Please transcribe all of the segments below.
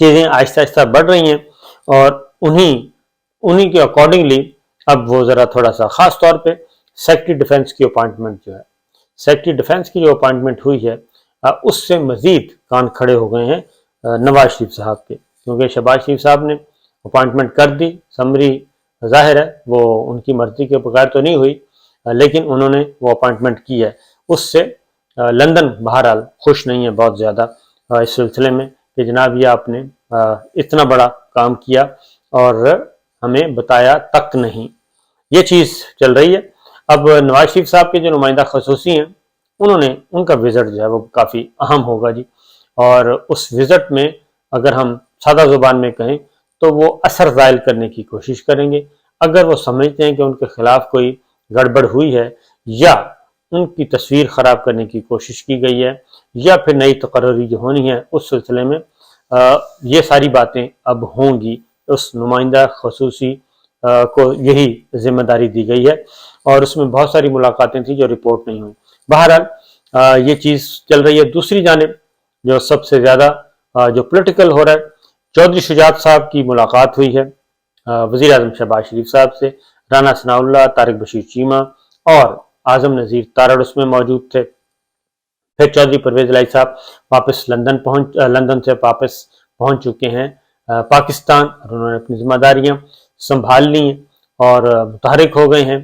چیزیں آہستہ آہستہ بڑھ رہی ہیں اور انہی کے اکارڈنگلی اب وہ ذرا تھوڑا سا خاص طور پہ سیکٹری ڈیفنس کی اپوائنٹمنٹ جو ہے، سیکٹری ڈیفنس کی جو اپوائنٹمنٹ ہوئی ہے اس سے مزید کان کھڑے ہو گئے ہیں نواز شریف صاحب کے، کیونکہ شہباز شریف صاحب نے اپوائنٹمنٹ کر دی، سمری ظاہر ہے وہ ان کی مرضی کے بغیر تو نہیں ہوئی، لیکن انہوں نے وہ اپوائنٹمنٹ کی ہے۔ اس سے لندن بہرحال خوش نہیں ہے بہت زیادہ اس سلسلے میں کہ جناب یہ آپ نے اتنا بڑا کام کیا اور ہمیں بتایا تک نہیں، یہ چیز چل رہی ہے۔ اب نواز شریف صاحب کے جو نمائندہ خصوصی ہیں ان کا وزٹ جو ہے وہ کافی اہم ہوگا جی، اور اس وزٹ میں اگر ہم سادہ زبان میں کہیں تو وہ اثر زائل کرنے کی کوشش کریں گے۔ اگر وہ سمجھتے ہیں کہ ان کے خلاف کوئی گڑبڑ ہوئی ہے یا ان کی تصویر خراب کرنے کی کوشش کی گئی ہے یا پھر نئی تقرری جو ہونی ہے اس سلسلے میں یہ ساری باتیں اب ہوں گی، اس نمائندہ خصوصی کو یہی ذمہ داری دی گئی ہے، اور اس میں بہت ساری ملاقاتیں تھیں جو رپورٹ نہیں ہوئی۔ بہرحال یہ چیز چل رہی ہے۔ دوسری جانب جو سب سے زیادہ جو پولیٹیکل ہو رہا ہے، چودھری شجاعت صاحب کی ملاقات ہوئی ہے وزیر اعظم شہباز شریف صاحب سے، رانا ثناء اللہ، طارق بشیر چیمہ اور اعظم نذیر تارڑ اس میں موجود تھے۔ پھر چودھری پرویز الہی صاحب واپس لندن سے واپس پہنچ چکے ہیں پاکستان، اور انہوں نے اپنی ذمہ داریاں سنبھال لی ہیں اور متحرک ہو گئے ہیں،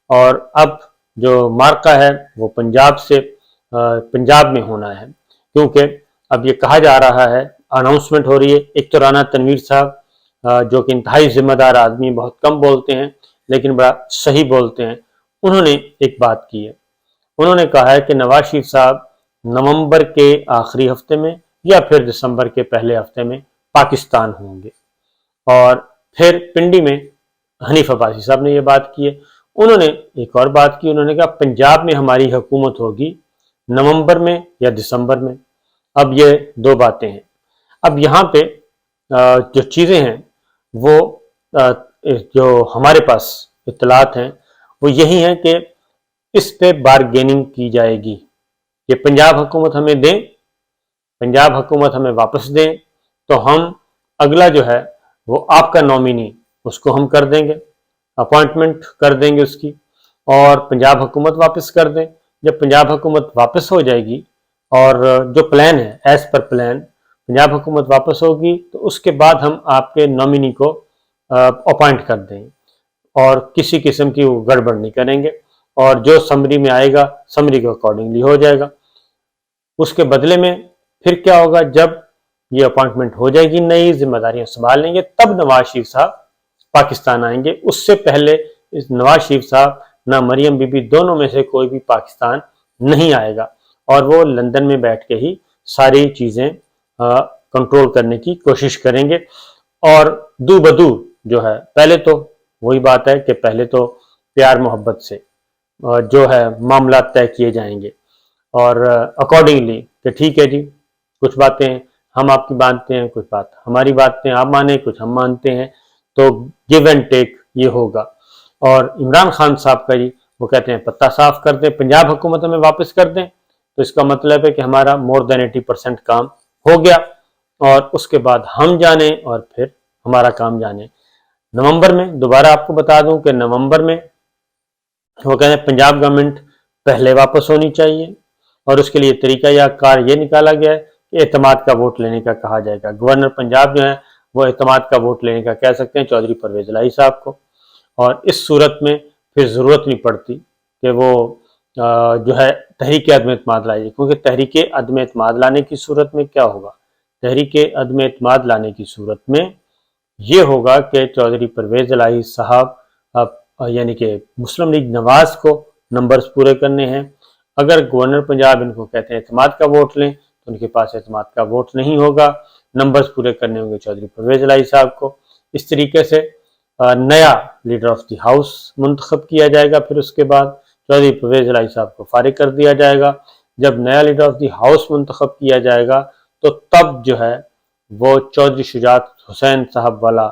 اور اب جو مارکہ ہے وہ پنجاب میں ہونا ہے، کیونکہ اب یہ کہا جا رہا ہے، اناؤنسمنٹ ہو رہی ہے۔ ایک تو رانا تنویر صاحب جو کہ انتہائی ذمہ دار آدمی، بہت کم بولتے ہیں لیکن بڑا صحیح بولتے ہیں، انہوں نے ایک بات کی ہے، انہوں نے کہا ہے کہ نواز شریف صاحب نومبر کے آخری ہفتے میں یا پھر دسمبر کے پہلے ہفتے میں پاکستان ہوں گے۔ اور پھر پنڈی میں حنیف عباسی صاحب نے یہ بات کی ہے، انہوں نے ایک اور بات کی، انہوں نے کہا پنجاب میں ہماری حکومت ہوگی نومبر میں یا دسمبر میں۔ اب یہ دو باتیں ہیں۔ اب یہاں پہ جو چیزیں ہیں وہ جو ہمارے پاس اطلاعات ہیں وہ یہی ہیں کہ اس پہ بارگیننگ کی جائے گی کہ پنجاب حکومت ہمیں دیں، پنجاب حکومت ہمیں واپس دیں تو ہم اگلا جو ہے وہ آپ کا نومینی اس کو ہم کر دیں گے، اپوائنٹمنٹ کر دیں گے اس کی، اور پنجاب حکومت واپس کر دیں۔ جب پنجاب حکومت واپس ہو جائے گی اور جو پلان ہے ایز پر پلان پنجاب حکومت واپس ہوگی تو اس کے بعد ہم آپ کے نومینی کو اپوائنٹ کر دیں گے اور کسی قسم کی وہ گڑبڑ نہیں کریں گے، اور جو سمری میں آئے گا سمری کے اکارڈنگلی ہو جائے گا۔ اس کے بدلے میں پھر کیا ہوگا، جب یہ اپوائنٹمنٹ ہو جائے گی، نئی ذمہ داریاں سنبھال لیں گے، تب نواز شریف صاحب پاکستان آئیں گے۔ اس سے پہلے نواز شریف صاحب نہ مریم بی بی دونوں میں سے کوئی بھی پاکستان نہیں آئے گا، اور وہ لندن میں بیٹھ کے ہی ساری چیزیں کنٹرول کرنے کی کوشش کریں گے۔ اور دو بدو جو ہے، پہلے تو وہی بات ہے کہ پہلے تو پیار محبت سے جو ہے معاملات طے کیے جائیں گے، اور اکارڈنگلی کہ ٹھیک ہے جی کچھ باتیں ہم آپ کی مانتے ہیں، کچھ بات ہماری باتیں آپ مانیں، کچھ ہم مانتے ہیں، تو گیو اینڈ ٹیک یہ ہوگا۔ اور عمران خان صاحب کا جی وہ کہتے ہیں پتہ صاف کر دیں، پنجاب حکومت ہمیں واپس کر دیں، تو اس کا مطلب ہے کہ ہمارا مور دین 80% کام ہو گیا، اور اس کے بعد ہم جانیں اور پھر ہمارا کام جانیں۔ نومبر میں دوبارہ آپ کو بتا دوں کہ نومبر میں وہ کہتے ہیں پنجاب گورنمنٹ پہلے واپس ہونی چاہیے، اور اس کے لیے طریقہ یا کار یہ نکالا گیا ہے کہ اعتماد کا ووٹ لینے کا کہا جائے گا۔ گورنر پنجاب جو ہے وہ اعتماد کا ووٹ لینے کا کہہ سکتے ہیں چودھری پرویز الہی صاحب کو، اور اس صورت میں پھر ضرورت نہیں پڑتی کہ وہ جو ہے تحریک عدم اعتماد لائے جائے، کیونکہ تحریک عدم اعتماد لانے کی صورت میں کیا ہوگا، تحریک عدم اعتماد لانے کی صورت میں یہ ہوگا کہ چودھری پرویز الہی صاحب یعنی کہ مسلم لیگ نواز کو نمبرز پورے کرنے ہیں۔ اگر گورنر پنجاب ان کو کہتے ہیں اعتماد کا ووٹ لیں تو ان کے پاس اعتماد کا ووٹ نہیں ہوگا، نمبرز پورے کرنے ہوں گے چودھری پرویز الہی صاحب کو۔ اس طریقے سے نیا لیڈر آف دی ہاؤس منتخب کیا جائے گا، پھر اس کے بعد چودھری پرویز الہی صاحب کو فارغ کر دیا جائے گا۔ جب نیا لیڈر آف دی ہاؤس منتخب کیا جائے گا تو تب جو ہے وہ چودھری شجاعت حسین صاحب والا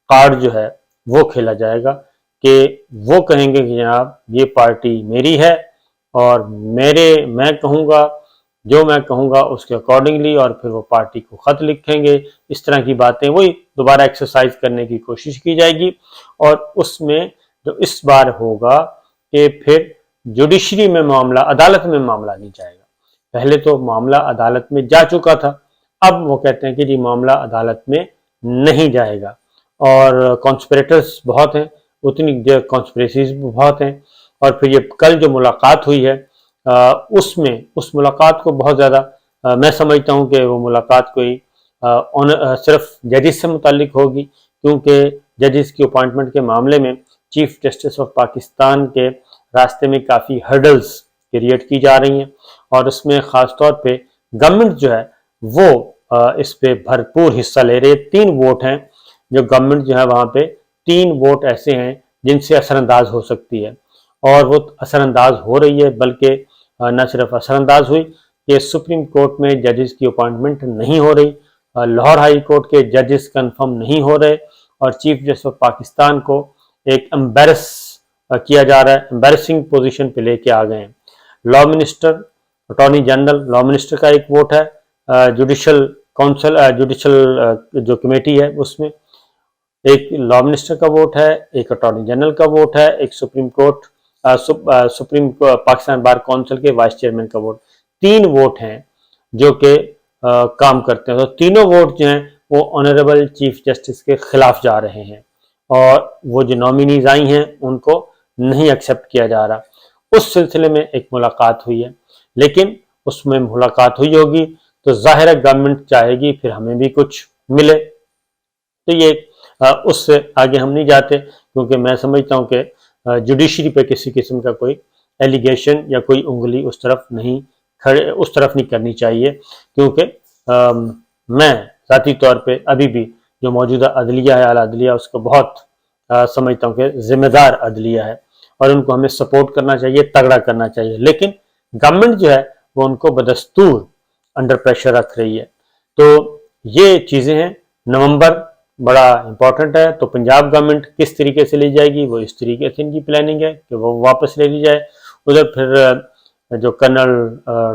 کارڈ جو ہے وہ کھیلا جائے گا کہ وہ کہیں گے کہ جناب یہ پارٹی میری ہے، اور میں کہوں گا جو میں کہوں گا اس کے اکارڈنگلی، اور پھر وہ پارٹی کو خط لکھیں گے. اس طرح کی باتیں وہی دوبارہ ایکسرسائز کرنے کی کوشش کی جائے گی. اور اس میں جو اس بار ہوگا کہ پھر جوڈیشری میں معاملہ، عدالت میں معاملہ نہیں جائے گا. پہلے تو معاملہ عدالت میں جا چکا تھا، اب وہ کہتے ہیں کہ جی معاملہ عدالت میں نہیں جائے گا. اور کانسپریٹرز بہت ہیں، اتنی کانسپریسیز بھی بہت ہیں. اور پھر یہ کل جو ملاقات ہوئی ہے اس ملاقات کو بہت زیادہ میں سمجھتا ہوں کہ وہ ملاقات کوئی صرف ججز سے متعلق ہوگی، کیونکہ ججز کی اپوائنٹمنٹ کے معاملے میں چیف جسٹس آف پاکستان کے راستے میں کافی ہرڈلز کریٹ کی جا رہی ہیں. اور اس میں خاص طور پہ گورنمنٹ جو ہے وہ اس پہ بھرپور حصہ لے رہی ہے. 3 ووٹ ہیں جو گورنمنٹ جو ہے وہاں پہ 3 ووٹ ایسے ہیں جن سے اثر انداز ہو سکتی ہے، اور وہ اثر انداز ہو رہی ہے. بلکہ نہ صرف اثر انداز ہوئی کہ سپریم کورٹ میں ججز کی اپوائنٹمنٹ نہیں ہو رہی، لاہور ہائی کورٹ کے ججز کنفرم نہیں ہو رہے، اور چیف جسٹس آف پاکستان کو ایک امبیرس کیا جا رہا ہے، امبیرسنگ پوزیشن پہ لے کے آ گئے ہیں. Law minister, attorney general, law minister کا ایک ووٹ ہے، جوڈیشل کونسل، جوڈیشل جو کمیٹی ہے اس میں ایک لا منسٹر کا ووٹ ہے، ایک اٹارنی جنرل کا ووٹ ہے، ایک supreme court supreme Pakistan bar council کے وائس چیئرمین کا ووٹ. 3 ووٹ ہیں جو کہ کام کرتے ہیں. تو تینوں ووٹ جو ہیں وہ آنریبل چیف جسٹس کے خلاف جا رہے ہیں، اور وہ جو نامینیز آئی ہیں ان کو نہیں ایکسیپٹ کیا جا رہا. اس سلسلے میں ایک ملاقات ہوئی ہے، لیکن اس میں ملاقات ہوئی ہوگی تو ظاہر ہے گورنمنٹ چاہے گی پھر ہمیں بھی کچھ ملے. تو یہ اس سے آگے ہم نہیں جاتے، کیونکہ میں سمجھتا ہوں کہ جوڈیشری پہ کسی قسم کا کوئی ایلیگیشن یا کوئی انگلی اس طرف نہیں کرنی چاہیے. کیونکہ میں ذاتی طور پہ ابھی بھی جو موجودہ عدلیہ ہے، اعلیٰ عدلیہ، اس کو بہت سمجھتا ہوں کہ ذمہ دار عدلیہ ہے، اور ان کو ہمیں سپورٹ کرنا چاہیے، تگڑا کرنا چاہیے. لیکن گورنمنٹ جو ہے وہ ان کو بدستور انڈر پریشر رکھ رہی ہے. تو یہ چیزیں ہیں. نومبر بڑا امپورٹنٹ ہے، تو پنجاب گورنمنٹ کس طریقے سے لی جائے گی، وہ اس طریقے سے ان کی پلاننگ ہے کہ وہ واپس لے لی جائے. ادھر پھر جو کرنل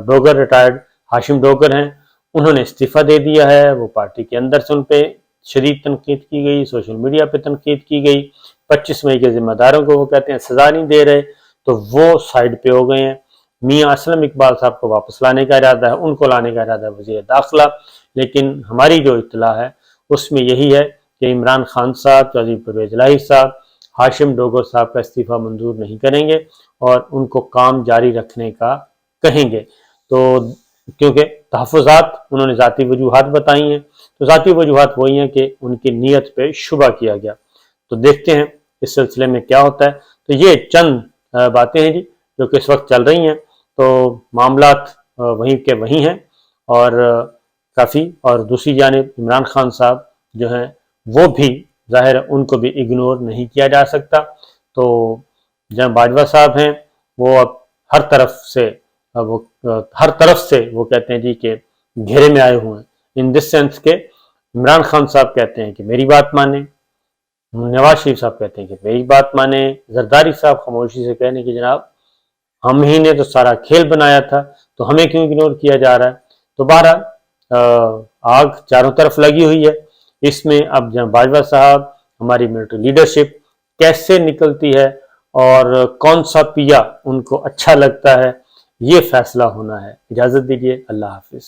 ڈوگر، ریٹائرڈ ہاشم ڈوگر ہیں، انہوں نے استعفیٰ دے دیا ہے. وہ پارٹی کے اندر سے ان پہ شدید تنقید کی گئی، سوشل میڈیا پہ تنقید کی گئی. 25 مئی کے ذمہ داروں کو وہ کہتے ہیں سزا نہیں دے رہے، تو وہ سائڈ پہ ہو گئے ہیں. میاں اسلم اقبال صاحب کو واپس لانے کا ارادہ ہے، ان کو لانے کا ارادہ ہے وزیر داخلہ. لیکن ہماری جو اطلاع ہے اس میں یہی ہے کہ عمران خان صاحب، چودھری پرویز الہی صاحب ہاشم ڈوگر صاحب کا استعفیٰ منظور نہیں کریں گے، اور ان کو کام جاری رکھنے کا کہیں گے. تو کیونکہ تحفظات انہوں نے ذاتی وجوہات بتائی ہیں، تو ذاتی وجوہات وہی ہیں کہ ان کی نیت پہ شبہ کیا گیا. تو دیکھتے ہیں اس سلسلے میں کیا ہوتا ہے. تو یہ چند باتیں ہیں جی جو کہ اس وقت چل رہی ہیں. تو معاملات وہیں کے وہیں ہیں اور کافی. اور دوسری جانب عمران خان صاحب جو ہیں وہ بھی ظاہر ان کو بھی اگنور نہیں کیا جا سکتا. تو جہاں باجوہ صاحب ہیں وہ اب ہر طرف سے وہ کہتے ہیں جی کہ گھیرے میں آئے ہوئے ہیں، ان دس سینس کہ عمران خان صاحب کہتے ہیں کہ میری بات مانیں، نواز شریف صاحب کہتے ہیں کہ میری بات مانیں، زرداری صاحب خاموشی سے کہنے کہ جناب ہم ہی نے تو سارا کھیل بنایا تھا تو ہمیں کیوں اگنور کیا جا رہا ہے. تو بہرحال آگ چاروں طرف لگی ہوئی ہے. اس میں اب جہاں باجوہ صاحب، ہماری ملٹری لیڈرشپ کیسے نکلتی ہے اور کون سا پیا ان کو اچھا لگتا ہے، یہ فیصلہ ہونا ہے. اجازت دیجیے، اللہ حافظ.